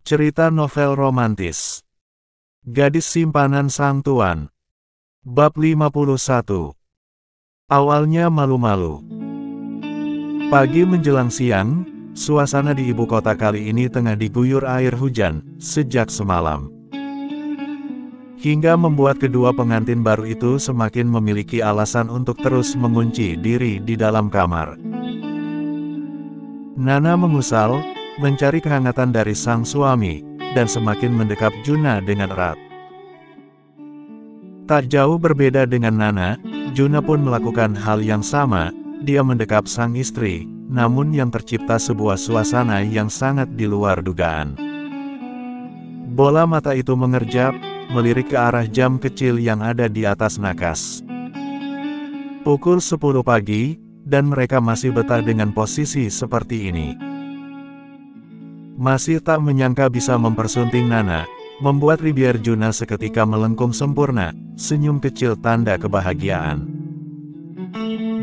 Cerita novel romantis. Gadis simpanan sang tuan. Bab 51. Awalnya malu-malu. Pagi menjelang siang, suasana di ibu kota kali ini tengah diguyur air hujan sejak semalam. Hingga membuat kedua pengantin baru itu semakin memiliki alasan untuk terus mengunci diri di dalam kamar. Nana mengusal, mencari kehangatan dari sang suami, dan semakin mendekap Juna dengan erat. Tak jauh berbeda dengan Nana, Juna pun melakukan hal yang sama, dia mendekap sang istri, namun yang tercipta sebuah suasana yang sangat di luar dugaan. Bola mata itu mengerjap, melirik ke arah jam kecil yang ada di atas nakas. Pukul 10 pagi, dan mereka masih betah dengan posisi seperti ini. Masih tak menyangka bisa mempersunting Nana, membuat bibir Juna seketika melengkung sempurna, senyum kecil tanda kebahagiaan.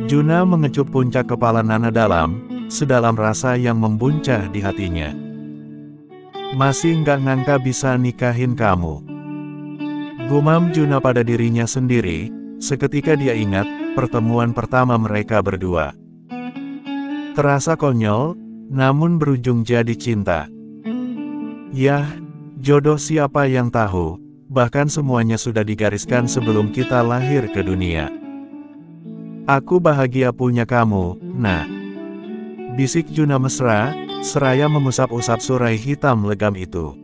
Juna mengecup puncak kepala Nana dalam, sedalam rasa yang membuncah di hatinya. Masih nggak ngangka bisa nikahin kamu. Gumam Juna pada dirinya sendiri, seketika dia ingat, pertemuan pertama mereka berdua. Terasa konyol, namun berujung jadi cinta. Yah, jodoh siapa yang tahu, bahkan semuanya sudah digariskan sebelum kita lahir ke dunia. Aku bahagia punya kamu, nah. Bisik Juna mesra, seraya mengusap-usap surai hitam legam itu.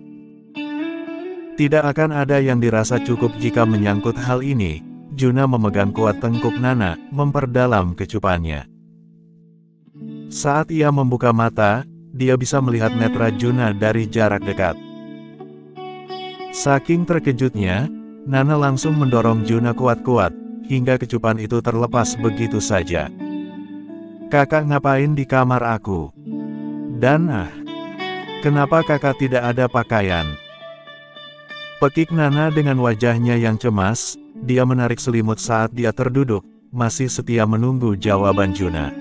Tidak akan ada yang dirasa cukup jika menyangkut hal ini. Juna memegang kuat tengkuk Nana, memperdalam kecupannya. Saat ia membuka mata, dia bisa melihat netra Juna dari jarak dekat. Saking terkejutnya, Nana langsung mendorong Juna kuat-kuat, hingga kecupan itu terlepas begitu saja. Kakak ngapain di kamar aku? Dan kenapa kakak tidak ada pakaian? Pekik Nana dengan wajahnya yang cemas, dia menarik selimut saat dia terduduk, masih setia menunggu jawaban Juna.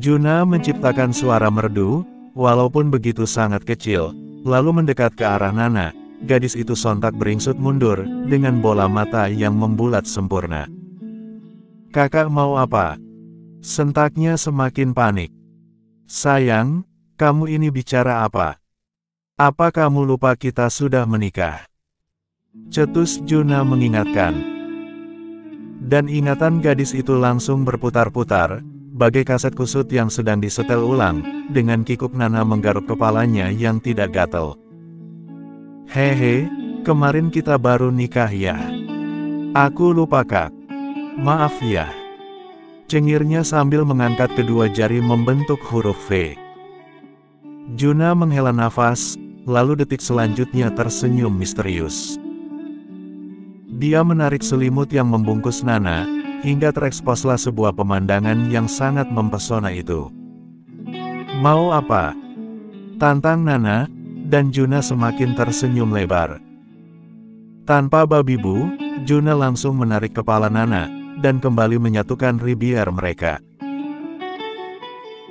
Juna menciptakan suara merdu, walaupun begitu sangat kecil, lalu mendekat ke arah Nana. Gadis itu sontak beringsut mundur, dengan bola mata yang membulat sempurna. Kakak mau apa? Sentaknya semakin panik. Sayang, kamu ini bicara apa? Apa kamu lupa kita sudah menikah? Cetus Juna mengingatkan. Dan ingatan gadis itu langsung berputar-putar, bagai kaset kusut yang sedang disetel ulang, dengan kikuk Nana menggaruk kepalanya yang tidak gatel. Hehe, kemarin kita baru nikah ya. Aku lupa kak. Maaf ya. Cengirnya sambil mengangkat kedua jari membentuk huruf V. Juna menghela nafas, lalu detik selanjutnya tersenyum misterius. Dia menarik selimut yang membungkus Nana, hingga tereksposlah sebuah pemandangan yang sangat mempesona itu. Mau apa? Tantang Nana, dan Juna semakin tersenyum lebar. Tanpa babi bu, Juna langsung menarik kepala Nana, dan kembali menyatukan bibir mereka.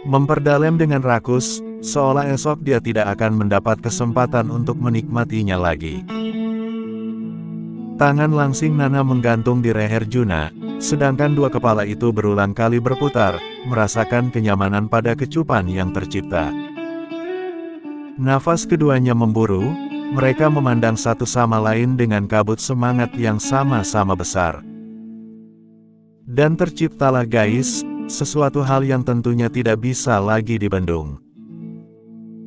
Memperdalam dengan rakus, seolah esok dia tidak akan mendapat kesempatan untuk menikmatinya lagi. Tangan langsing Nana menggantung di leher Juna, sedangkan dua kepala itu berulang kali berputar, merasakan kenyamanan pada kecupan yang tercipta. Nafas keduanya memburu, mereka memandang satu sama lain dengan kabut semangat yang sama-sama besar. Dan terciptalah guys, sesuatu hal yang tentunya tidak bisa lagi dibendung.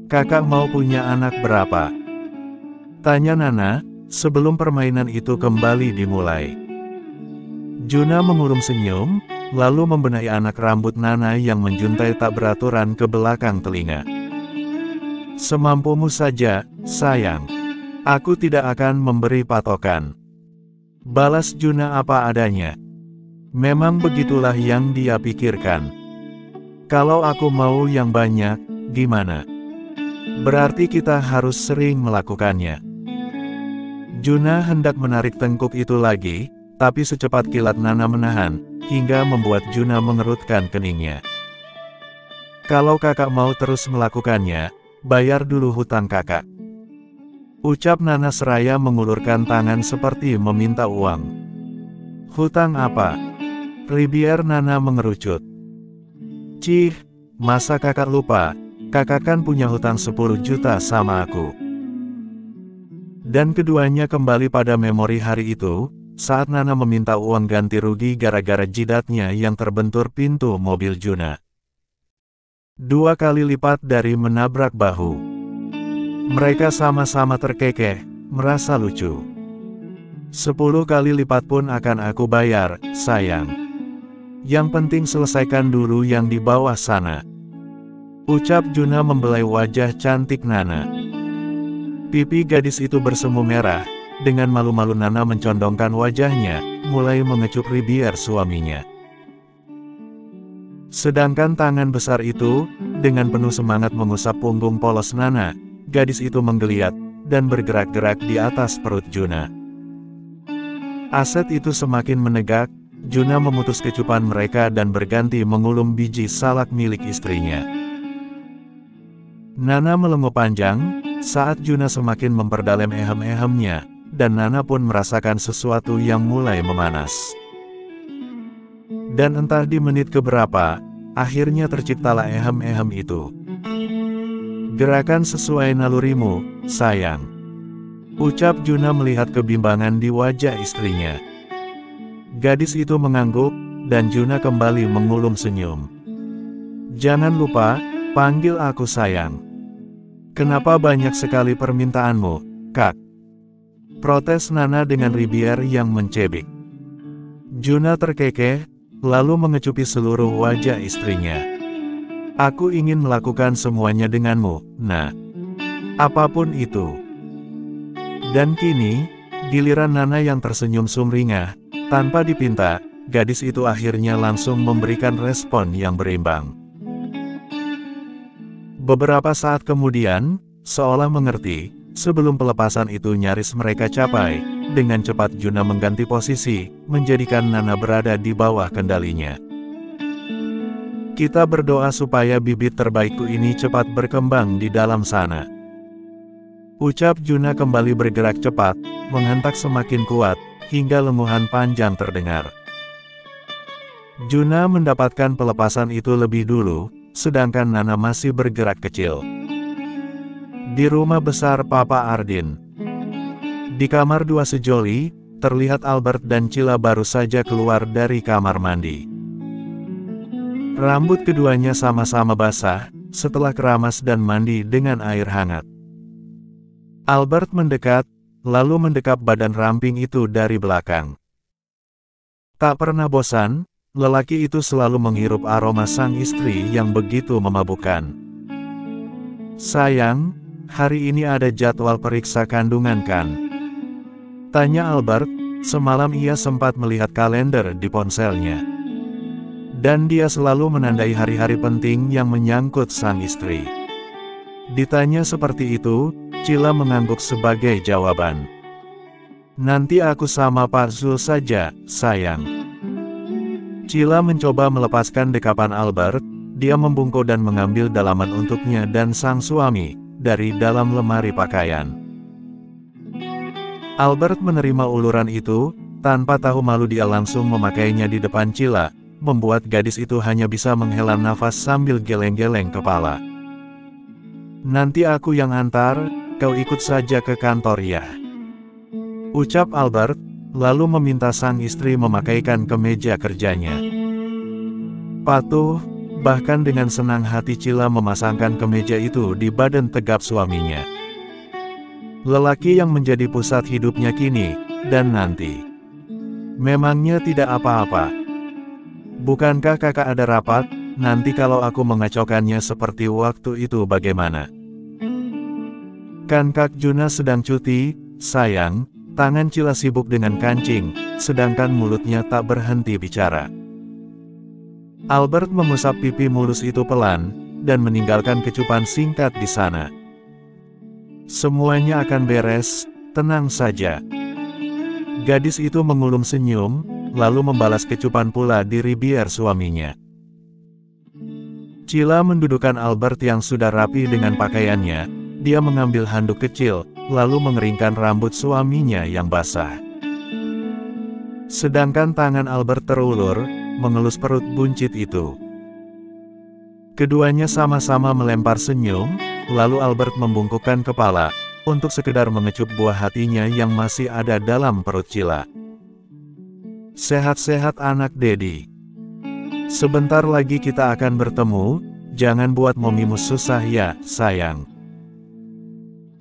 Kakak mau punya anak berapa? Tanya Nana, sebelum permainan itu kembali dimulai. Juna mengurung senyum, lalu membenahi anak rambut Nana yang menjuntai tak beraturan ke belakang telinga. Semampumu saja, sayang. Aku tidak akan memberi patokan. Balas Juna apa adanya. Memang begitulah yang dia pikirkan. Kalau aku mau yang banyak, gimana? Berarti kita harus sering melakukannya. Juna hendak menarik tengkuk itu lagi, tapi secepat kilat Nana menahan, hingga membuat Juna mengerutkan keningnya. Kalau kakak mau terus melakukannya, bayar dulu hutang kakak. Ucap Nana seraya mengulurkan tangan seperti meminta uang. Hutang apa? Ribier Nana mengerucut. Cih, masa kakak lupa, kakak kan punya hutang 10 juta sama aku. Dan keduanya kembali pada memori hari itu, saat Nana meminta uang ganti rugi gara-gara jidatnya yang terbentur pintu mobil Juna. 2 kali lipat dari menabrak bahu. Mereka sama-sama terkekeh, merasa lucu. 10 kali lipat pun akan aku bayar, sayang. Yang penting selesaikan dulu yang di bawah sana. Ucap Juna membelai wajah cantik Nana. Pipi gadis itu bersemu merah, dengan malu-malu Nana mencondongkan wajahnya, mulai mengecup Ribier suaminya. Sedangkan tangan besar itu, dengan penuh semangat mengusap punggung polos Nana, gadis itu menggeliat, dan bergerak-gerak di atas perut Juna. Aset itu semakin menegak, Juna memutus kecupan mereka dan berganti mengulum biji salak milik istrinya. Nana melengup panjang, saat Juna semakin memperdalam ehem-ehemnya, dan Nana pun merasakan sesuatu yang mulai memanas. Dan entah di menit keberapa, akhirnya terciptalah ehem-ehem itu. Gerakan sesuai nalurimu, sayang. Ucap Juna melihat kebimbangan di wajah istrinya. Gadis itu mengangguk, dan Juna kembali mengulum senyum. Jangan lupa, panggil aku sayang. Kenapa banyak sekali permintaanmu, Kak? Protes Nana dengan Ribier yang mencebik. Juna terkekeh, lalu mengecupi seluruh wajah istrinya. Aku ingin melakukan semuanya denganmu, nah. Apapun itu. Dan kini, giliran Nana yang tersenyum sumringah, tanpa dipinta, gadis itu akhirnya langsung memberikan respon yang berimbang. Beberapa saat kemudian, seolah mengerti, sebelum pelepasan itu nyaris mereka capai, dengan cepat Juna mengganti posisi, menjadikan Nana berada di bawah kendalinya. Kita berdoa supaya bibit terbaikku ini cepat berkembang di dalam sana. Ucap Juna kembali bergerak cepat, menghentak semakin kuat, hingga lenguhan panjang terdengar. Juna mendapatkan pelepasan itu lebih dulu, sedangkan Nana masih bergerak kecil. Di rumah besar Papa Ardin. Di kamar 2 sejoli, terlihat Albert dan Cila baru saja keluar dari kamar mandi. Rambut keduanya sama-sama basah, setelah keramas dan mandi dengan air hangat. Albert mendekat, lalu mendekap badan ramping itu dari belakang. Tak pernah bosan, lelaki itu selalu menghirup aroma sang istri yang begitu memabukkan. Sayang, hari ini ada jadwal periksa kandungan kan? Tanya Albert, semalam ia sempat melihat kalender di ponselnya. Dan dia selalu menandai hari-hari penting yang menyangkut sang istri. Ditanya seperti itu, Cila mengangguk sebagai jawaban. Nanti aku sama Pak Zul saja, sayang. Cila mencoba melepaskan dekapan Albert, dia membungkuk dan mengambil dalaman untuknya dan sang suami, dari dalam lemari pakaian. Albert menerima uluran itu, tanpa tahu malu dia langsung memakainya di depan Cila, membuat gadis itu hanya bisa menghela nafas sambil geleng-geleng kepala. Nanti aku yang antar, kau ikut saja ke kantor ya. Ucap Albert, lalu meminta sang istri memakaikan kemeja kerjanya. Patuh, bahkan dengan senang hati Cila memasangkan kemeja itu di badan tegap suaminya. Lelaki yang menjadi pusat hidupnya kini, dan nanti. Memangnya tidak apa-apa. Bukankah kakak ada rapat, nanti kalau aku mengacaukannya seperti waktu itu bagaimana? Kan Kak Juna sedang cuti, sayang, tangan Cila sibuk dengan kancing, sedangkan mulutnya tak berhenti bicara. Albert mengusap pipi mulus itu pelan, dan meninggalkan kecupan singkat di sana. Semuanya akan beres, tenang saja. Gadis itu mengulum senyum, lalu membalas kecupan pula di Ribier suaminya. Cila mendudukkan Albert yang sudah rapi dengan pakaiannya. Dia mengambil handuk kecil, lalu mengeringkan rambut suaminya yang basah. Sedangkan tangan Albert terulur, mengelus perut buncit itu. Keduanya sama-sama melempar senyum, lalu Albert membungkukkan kepala, untuk sekedar mengecup buah hatinya yang masih ada dalam perut Cila. Sehat-sehat anak Dedi. Sebentar lagi kita akan bertemu, jangan buat momimu susah ya, sayang.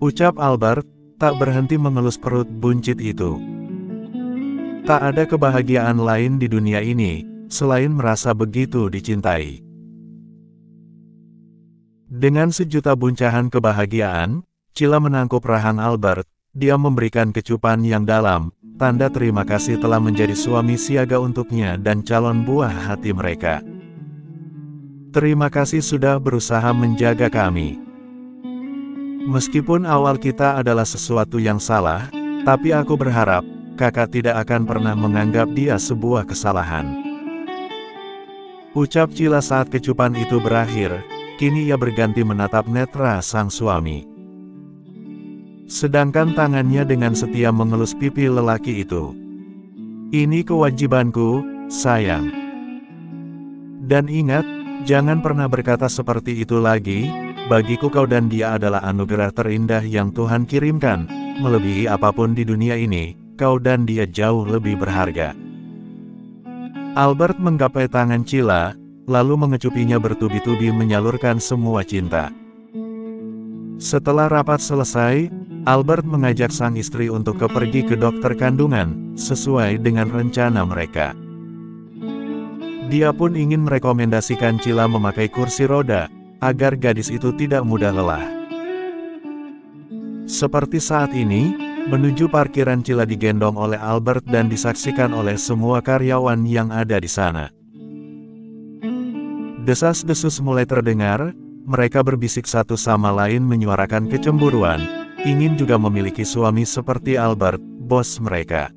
Ucap Albert, tak berhenti mengelus perut buncit itu. Tak ada kebahagiaan lain di dunia ini, selain merasa begitu dicintai. Dengan sejuta buncahan kebahagiaan, Cila menangkup rahang Albert, dia memberikan kecupan yang dalam, tanda terima kasih telah menjadi suami siaga untuknya dan calon buah hati mereka. Terima kasih sudah berusaha menjaga kami. Meskipun awal kita adalah sesuatu yang salah, tapi aku berharap, kakak tidak akan pernah menganggap dia sebuah kesalahan. Ucap Cila saat kecupan itu berakhir, kini ia berganti menatap netra sang suami. Sedangkan tangannya dengan setia mengelus pipi lelaki itu. Ini kewajibanku, sayang. Dan ingat, jangan pernah berkata seperti itu lagi, bagiku kau dan dia adalah anugerah terindah yang Tuhan kirimkan, melebihi apapun di dunia ini, kau dan dia jauh lebih berharga. Albert menggapai tangan Cila, lalu mengecupinya bertubi-tubi menyalurkan semua cinta. Setelah rapat selesai, Albert mengajak sang istri untuk pergi ke dokter kandungan, sesuai dengan rencana mereka. Dia pun ingin merekomendasikan Cila memakai kursi roda, agar gadis itu tidak mudah lelah. Seperti saat ini, menuju parkiran Cila digendong oleh Albert dan disaksikan oleh semua karyawan yang ada di sana. Desas-desus mulai terdengar, mereka berbisik satu sama lain menyuarakan kecemburuan, ingin juga memiliki suami seperti Albert, bos mereka.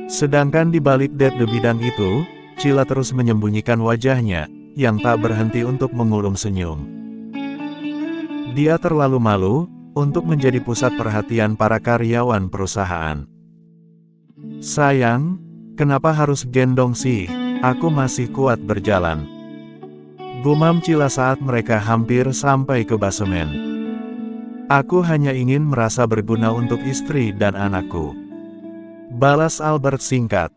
Sedangkan di balik dede bidang itu, Cila terus menyembunyikan wajahnya, yang tak berhenti untuk mengulum senyum. Dia terlalu malu, untuk menjadi pusat perhatian para karyawan perusahaan. Sayang, kenapa harus gendong sih? Aku masih kuat berjalan. Gumam Cila saat mereka hampir sampai ke basemen. Aku hanya ingin merasa berguna untuk istri dan anakku. Balas Albert singkat.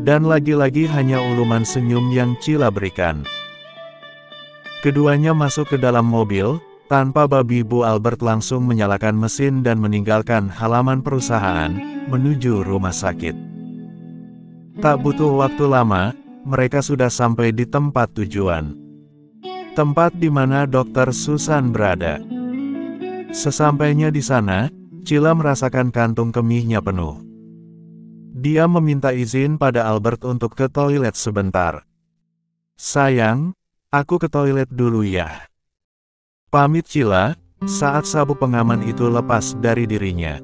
Dan lagi-lagi hanya uluman senyum yang Cila berikan. Keduanya masuk ke dalam mobil, tanpa babi bu Albert langsung menyalakan mesin dan meninggalkan halaman perusahaan, menuju rumah sakit. Tak butuh waktu lama, mereka sudah sampai di tempat tujuan. Tempat di mana Dr. Susan berada. Sesampainya di sana, Cila merasakan kantung kemihnya penuh. Dia meminta izin pada Albert untuk ke toilet sebentar. Sayang, aku ke toilet dulu ya. Pamit Cila, saat sabuk pengaman itu lepas dari dirinya.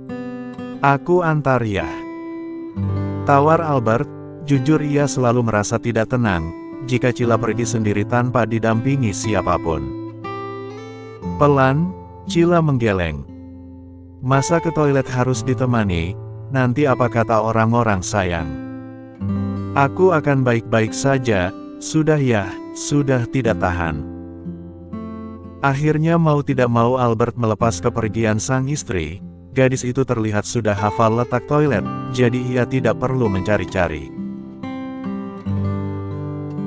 Aku antar ya. Tawar Albert, jujur ia selalu merasa tidak tenang, jika Cila pergi sendiri tanpa didampingi siapapun. Pelan, Cila menggeleng. Masa ke toilet harus ditemani, nanti apa kata orang-orang sayang? Aku akan baik-baik saja, sudah ya, sudah tidak tahan. Akhirnya mau tidak mau Albert melepas kepergian sang istri, gadis itu terlihat sudah hafal letak toilet, jadi ia tidak perlu mencari-cari.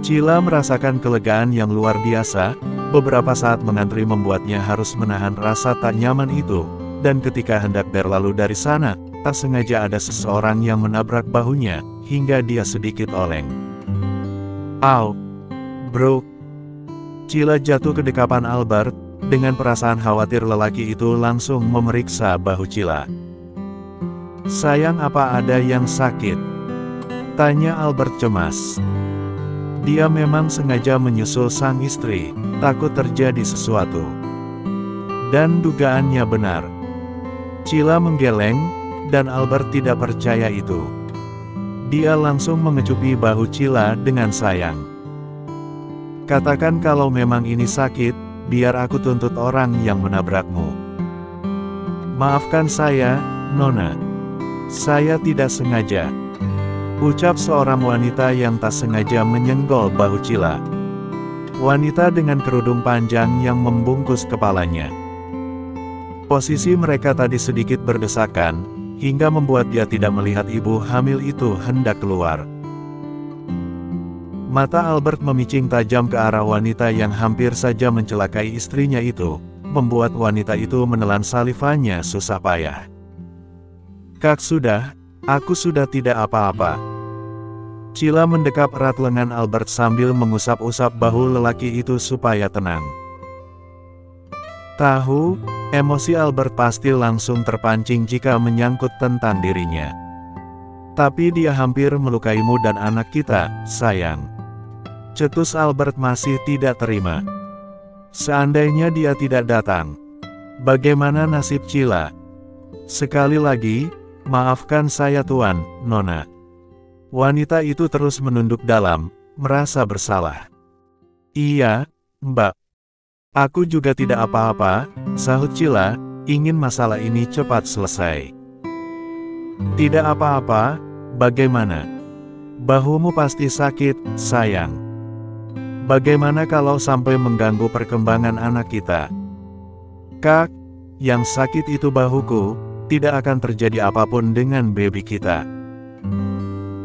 Cila merasakan kelegaan yang luar biasa, beberapa saat mengantri membuatnya harus menahan rasa tak nyaman itu, dan ketika hendak berlalu dari sana, tak sengaja ada seseorang yang menabrak bahunya, hingga dia sedikit oleng. Au! Bro! Cila jatuh ke dekapan Albert, dengan perasaan khawatir lelaki itu langsung memeriksa bahu Cila. Sayang, apa ada yang sakit? Tanya Albert cemas. Dia memang sengaja menyusul sang istri, takut terjadi sesuatu. Dan dugaannya benar. Cila menggeleng, dan Albert tidak percaya itu. Dia langsung mengecupi bahu Cila dengan sayang. Katakan kalau memang ini sakit, biar aku tuntut orang yang menabrakmu. Maafkan saya, Nona. Saya tidak sengaja. Ucap seorang wanita yang tak sengaja menyenggol bahu Cila. Wanita dengan kerudung panjang yang membungkus kepalanya. Posisi mereka tadi sedikit berdesakan, hingga membuat dia tidak melihat ibu hamil itu hendak keluar. Mata Albert memicing tajam ke arah wanita yang hampir saja mencelakai istrinya itu, membuat wanita itu menelan salivanya susah payah. Kak sudah, aku sudah tidak apa-apa. Cila mendekap erat lengan Albert sambil mengusap-usap bahu lelaki itu supaya tenang. Tahu, emosi Albert pasti langsung terpancing jika menyangkut tentang dirinya. Tapi dia hampir melukaimu dan anak kita, sayang. Cetus Albert masih tidak terima. Seandainya dia tidak datang, bagaimana nasib Cila? Sekali lagi, maafkan saya Tuan, Nona. Wanita itu terus menunduk dalam, merasa bersalah. Iya, Mbak. Aku juga tidak apa-apa, sahut Cila, ingin masalah ini cepat selesai. Tidak apa-apa, bagaimana? Bahumu pasti sakit, sayang. Bagaimana kalau sampai mengganggu perkembangan anak kita? Kak, yang sakit itu bahuku, tidak akan terjadi apapun dengan baby kita.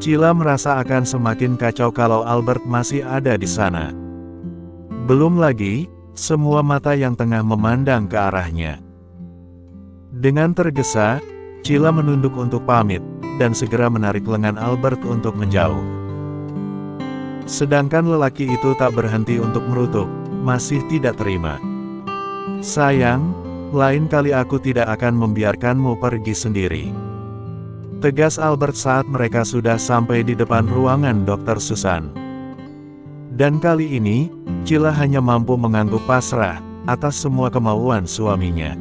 Cila merasa akan semakin kacau kalau Albert masih ada di sana. Belum lagi, semua mata yang tengah memandang ke arahnya. Dengan tergesa, Cila menunduk untuk pamit, dan segera menarik lengan Albert untuk menjauh. Sedangkan lelaki itu tak berhenti untuk merutuk, masih tidak terima. Sayang, lain kali aku tidak akan membiarkanmu pergi sendiri. Tegas Albert saat mereka sudah sampai di depan ruangan Dr. Susan. Dan kali ini, Cila hanya mampu mengangguk pasrah atas semua kemauan suaminya.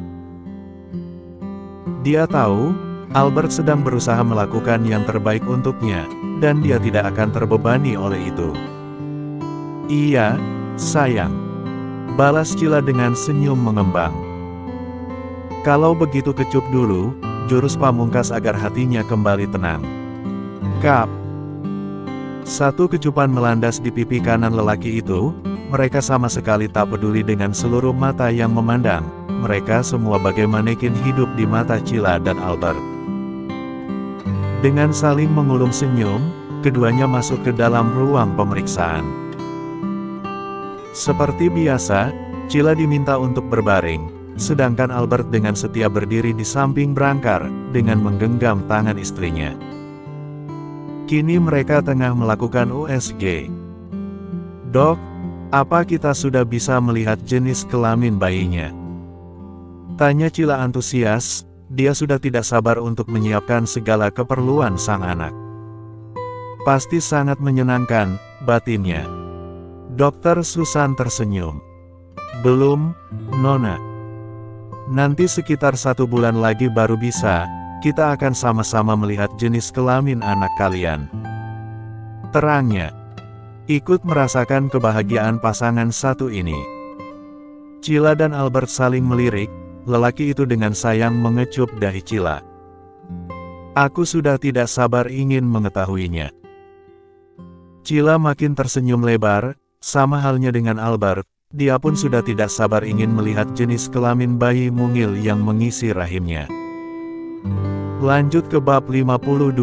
Dia tahu, Albert sedang berusaha melakukan yang terbaik untuknya, dan dia tidak akan terbebani oleh itu. Iya, sayang. Balas Cila dengan senyum mengembang. Kalau begitu kecup dulu, jurus pamungkas agar hatinya kembali tenang. Kap. Satu kecupan melandas di pipi kanan lelaki itu, mereka sama sekali tak peduli dengan seluruh mata yang memandang, mereka semua bagai manekin hidup di mata Cila dan Albert. Dengan saling mengulum senyum, keduanya masuk ke dalam ruang pemeriksaan. Seperti biasa, Cila diminta untuk berbaring, sedangkan Albert dengan setia berdiri di samping berangkar, dengan menggenggam tangan istrinya. Kini mereka tengah melakukan USG. Dok, apa kita sudah bisa melihat jenis kelamin bayinya? Tanya Cila antusias. Dia sudah tidak sabar untuk menyiapkan segala keperluan sang anak. Pasti sangat menyenangkan, batinnya. Dokter Susan tersenyum. Belum, Nona. Nanti sekitar 1 bulan lagi baru bisa, kita akan sama-sama melihat jenis kelamin anak kalian. Terangnya. Ikut merasakan kebahagiaan pasangan satu ini. Cila dan Albert saling melirik. Lelaki itu dengan sayang mengecup dahi Cila. Aku sudah tidak sabar ingin mengetahuinya. Cila makin tersenyum lebar, sama halnya dengan Albert, dia pun sudah tidak sabar ingin melihat jenis kelamin bayi mungil yang mengisi rahimnya. Lanjut ke bab 52.